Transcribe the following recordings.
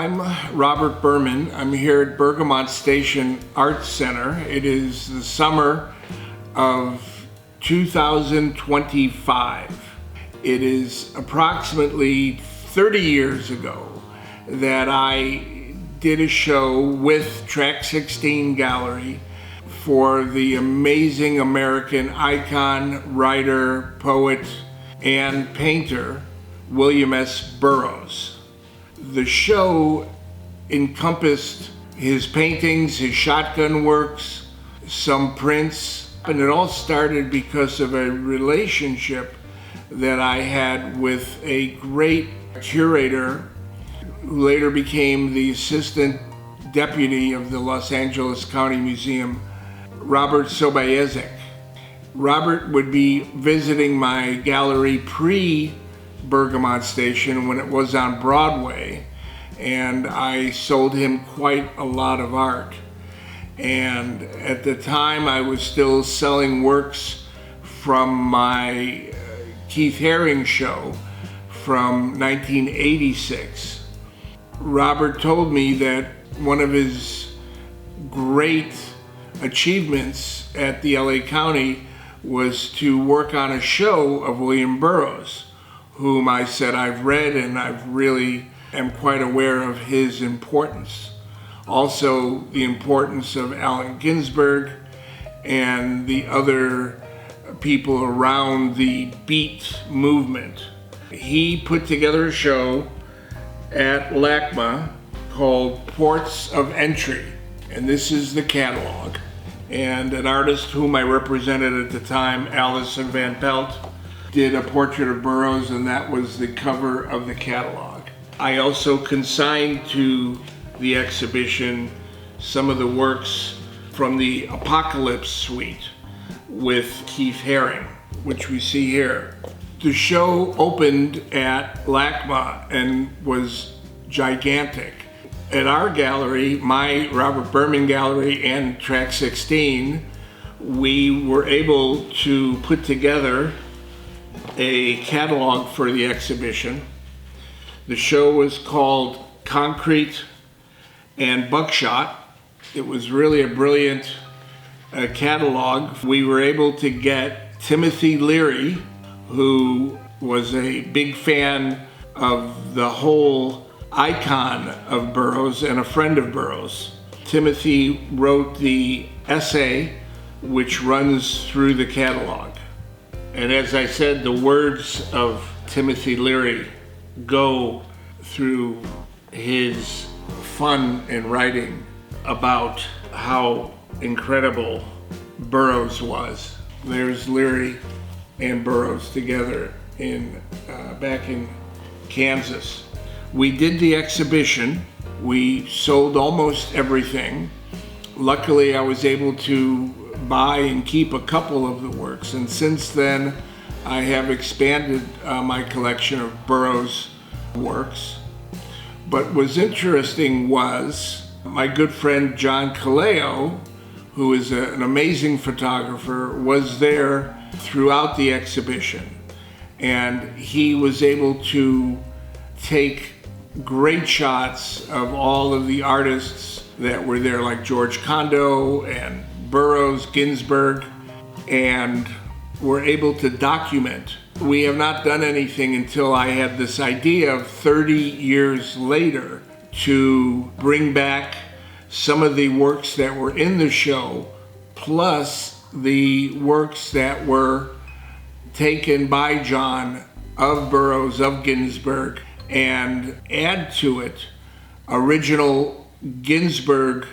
I'm Robert Berman. I'm here at Bergamot Station Arts Center. It is the summer of 2025. It is approximately 30 years ago that I did a show with Track 16 Gallery for the amazing American icon, writer, poet, and painter, William S. Burroughs. The show encompassed his paintings, his shotgun works, some prints, and it all started because of a relationship that I had with a great curator who later became the assistant deputy of the Los Angeles County Museum, Robert Sobayezek. Robert would be visiting my gallery pre-Bergamot Station when it was on Broadway, and I sold him quite a lot of art. And at the time I was still selling works from my Keith Haring show from 1986. Robert told me that one of his great achievements at the LA County was to work on a show of William Burroughs, whom I said I've read and I've really am quite aware of his importance. Also the importance of Allen Ginsberg and the other people around the Beat movement. He put together a show at LACMA called Ports of Entry, and this is the catalog. And an artist whom I represented at the time, Alison Van Pelt, did a portrait of Burroughs, and that was the cover of the catalog. I also consigned to the exhibition some of the works from the Apocalypse Suite with Keith Haring, which we see here. The show opened at LACMA and was gigantic. At our gallery, my Robert Berman gallery and Track 16, we were able to put together a catalog for the exhibition. The show was called Concrete and Buckshot. It was really a brilliant catalog. We were able to get Timothy Leary, who was a big fan of the whole icon of Burroughs and a friend of Burroughs. Timothy wrote the essay which runs through the catalog. And as I said, the words of Timothy Leary go through his fun in writing about how incredible Burroughs was. There's Leary and Burroughs together back in Kansas. We did the exhibition. We sold almost everything. Luckily, I was able to buy and keep a couple of the works, and since then I have expanded my collection of Burroughs works. But what was interesting was my good friend John Kaleo, who is an amazing photographer, was there throughout the exhibition, and he was able to take great shots of all of the artists that were there, like George Condo and Burroughs, Ginsberg, and were able to document. We have not done anything until I had this idea of 30 years later to bring back some of the works that were in the show, plus the works that were taken by John of Burroughs, of Ginsberg, and add to it original Ginsberg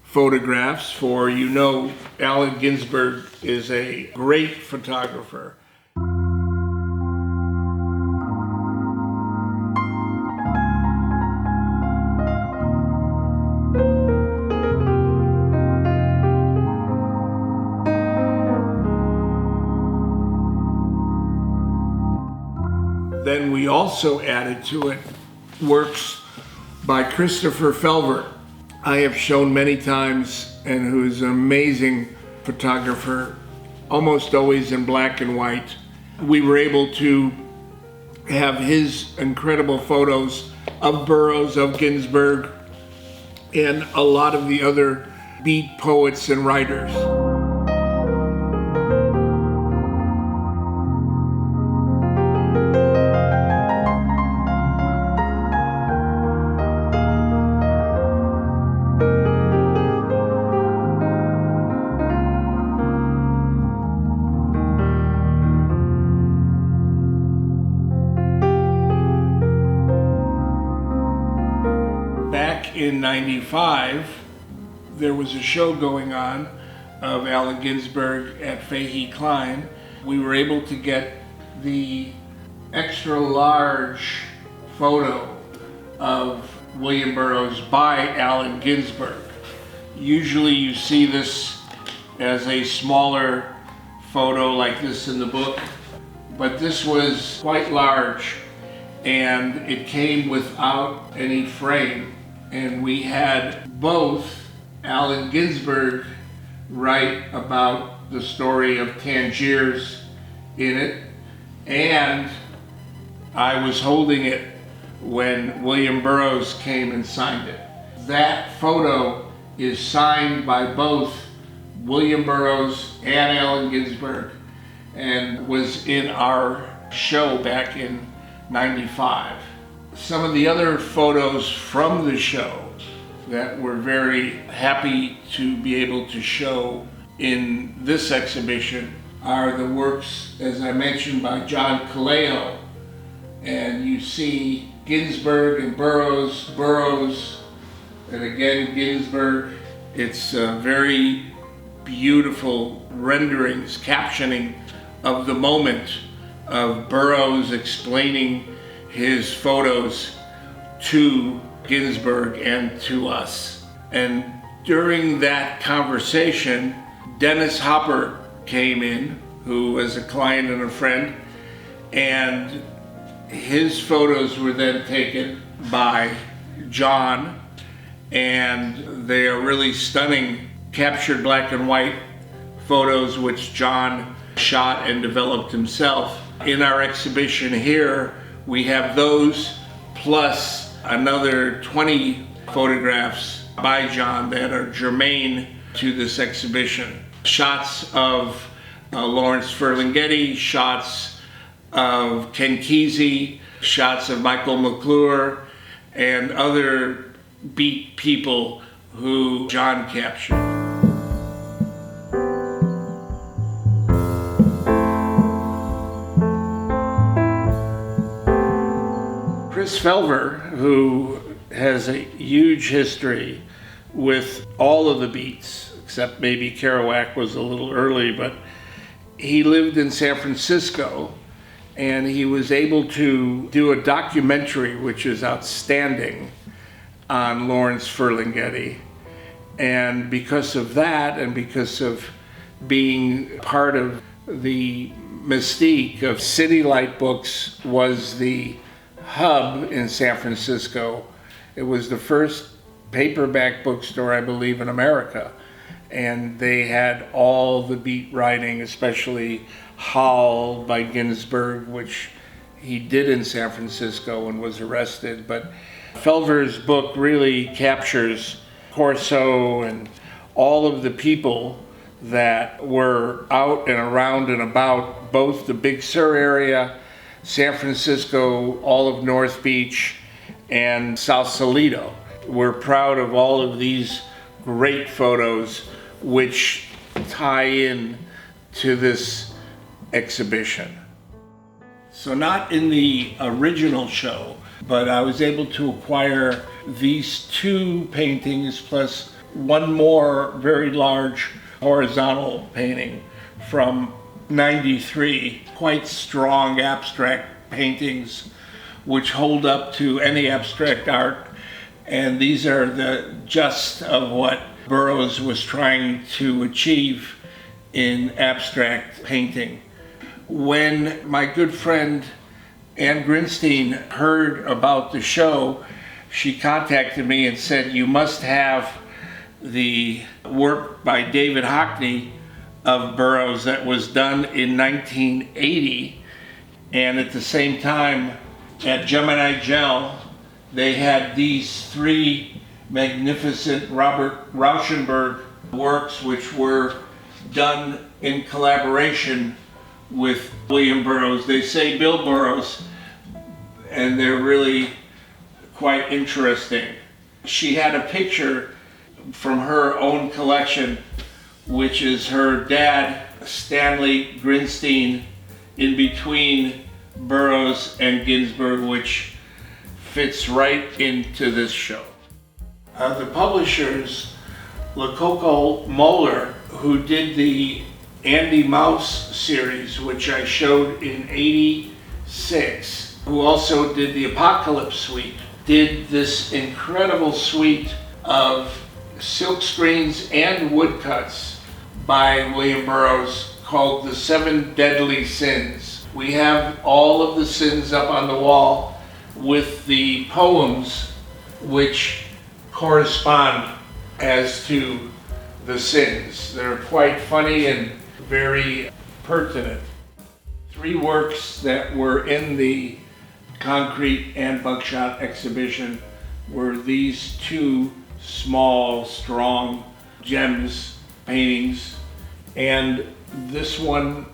photographs, for Allen Ginsberg is a great photographer. Then we also added to it works by Christopher Felver. I have shown many times, and who is an amazing photographer, almost always in black and white. We were able to have his incredible photos of Burroughs, of Ginsberg, and a lot of the other beat poets and writers. Back in '95, there was a show going on of Allen Ginsberg at Fahey Klein. We were able to get the extra large photo of William Burroughs by Allen Ginsberg. Usually you see this as a smaller photo like this in the book, but this was quite large and it came without any frame. And we had both Allen Ginsberg write about the story of Tangiers in it, and I was holding it when William Burroughs came and signed it. That photo is signed by both William Burroughs and Allen Ginsberg and was in our show back in '95. Some of the other photos from the show that we're very happy to be able to show in this exhibition are the works, as I mentioned, by John Kaleo. And you see Ginsberg and Burroughs, Burroughs, and again Ginsberg. It's very beautiful renderings, captioning of the moment of Burroughs explaining his photos to Ginsberg and to us. And during that conversation, Dennis Hopper came in, who was a client and a friend, and his photos were then taken by John, and they are really stunning, captured black and white photos which John shot and developed himself. In our exhibition here, we have those plus another 20 photographs by John that are germane to this exhibition. Shots of Lawrence Ferlinghetti, shots of Ken Kesey, shots of Michael McClure, and other beat people who John captured. Chris Felver, who has a huge history with all of the beats, except maybe Kerouac was a little early, but he lived in San Francisco and he was able to do a documentary which is outstanding on Lawrence Ferlinghetti. And because of that, and because of being part of the mystique of City Light Books, was the hub in San Francisco. It was the first paperback bookstore, I believe, in America. And they had all the beat writing, especially Howl by Ginsberg, which he did in San Francisco and was arrested. But Felver's book really captures Corso and all of the people that were out and around and about both the Big Sur area, San Francisco, all of North Beach, and South Salito. We're proud of all of these great photos which tie in to this exhibition. So not in the original show, but I was able to acquire these two paintings plus one more very large horizontal painting from '93, quite strong abstract paintings which hold up to any abstract art. And these are the just of what Burroughs was trying to achieve in abstract painting. When my good friend Ann Grinstein heard about the show, she contacted me and said, "You must have the work by David Hockney of Burroughs that was done in 1980, and at the same time at Gemini Gel they had these three magnificent Robert Rauschenberg works, which were done in collaboration with William Burroughs. They say Bill Burroughs, and they're really quite interesting. She had a picture from her own collection, which is her dad, Stanley Grinstein, in between Burroughs and Ginsberg, which fits right into this show. The publishers, Lecoq Moeller, who did the Andy Mouse series, which I showed in '86, who also did the Apocalypse Suite, did this incredible suite of silkscreens and woodcuts by William Burroughs called The Seven Deadly Sins. We have all of the sins up on the wall with the poems which correspond as to the sins. They're quite funny and very pertinent. Three works that were in the concrete and buckshot exhibition were these two small, strong gems paintings, and this one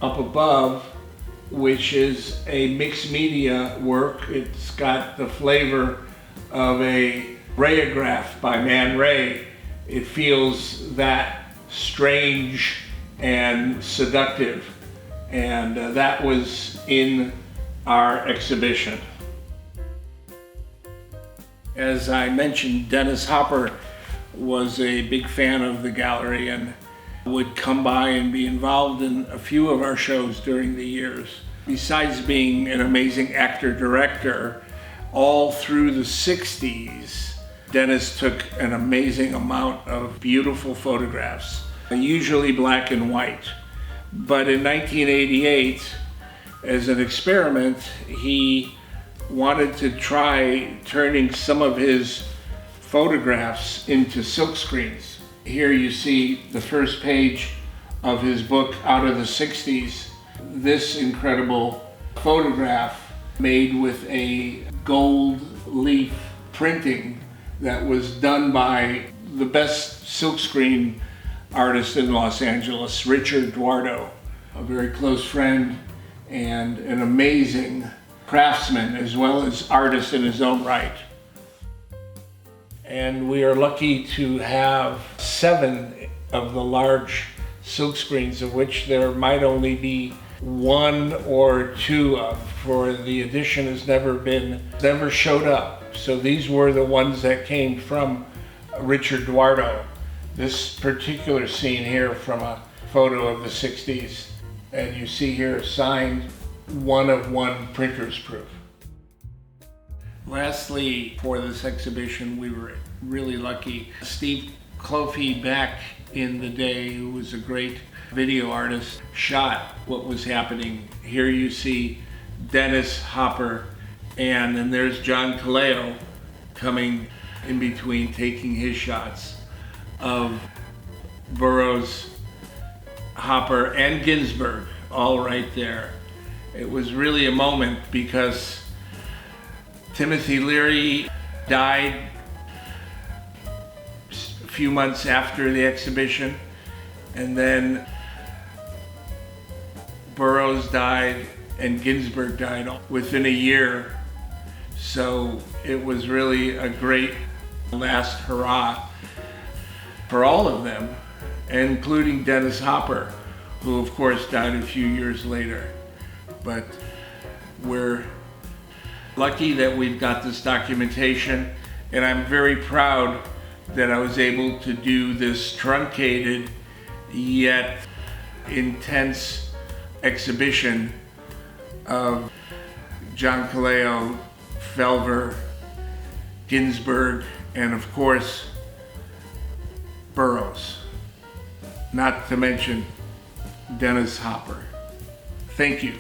up above, which is a mixed media work. It's got the flavor of a rayograph by Man Ray. It feels that strange and seductive, and that was in our exhibition. As I mentioned, Dennis Hopper was a big fan of the gallery and would come by and be involved in a few of our shows during the years. Besides being an amazing actor-director, all through the 60s, Dennis took an amazing amount of beautiful photographs, usually black and white. But in 1988, as an experiment, he wanted to try turning some of his photographs into silkscreens. Here you see the first page of his book, Out of the 60s. This incredible photograph made with a gold leaf printing that was done by the best silkscreen artist in Los Angeles, Richard Duardo, a very close friend and an amazing craftsman as well as artist in his own right. And we are lucky to have 7 of the large silkscreens, of which there might only be 1 or 2 of, for the edition has never showed up. So these were the ones that came from Richard Duardo. This particular scene here from a photo of the 60s, and you see here signed 1 of 1 printer's proof. Lastly, for this exhibition, we were really lucky. Steve Clofey, back in the day, who was a great video artist, shot what was happening. Here you see Dennis Hopper, and then there's John Kaleo coming in between, taking his shots of Burroughs, Hopper, and Ginsberg, all right there. It was really a moment because Timothy Leary died a few months after the exhibition, and then Burroughs died and Ginsberg died within a year. So it was really a great last hurrah for all of them, including Dennis Hopper, who of course died a few years later. But we're lucky that we've got this documentation, and I'm very proud that I was able to do this truncated yet intense exhibition of John Kaleo, Felver, Ginsberg, and of course Burroughs, not to mention Dennis Hopper. Thank you.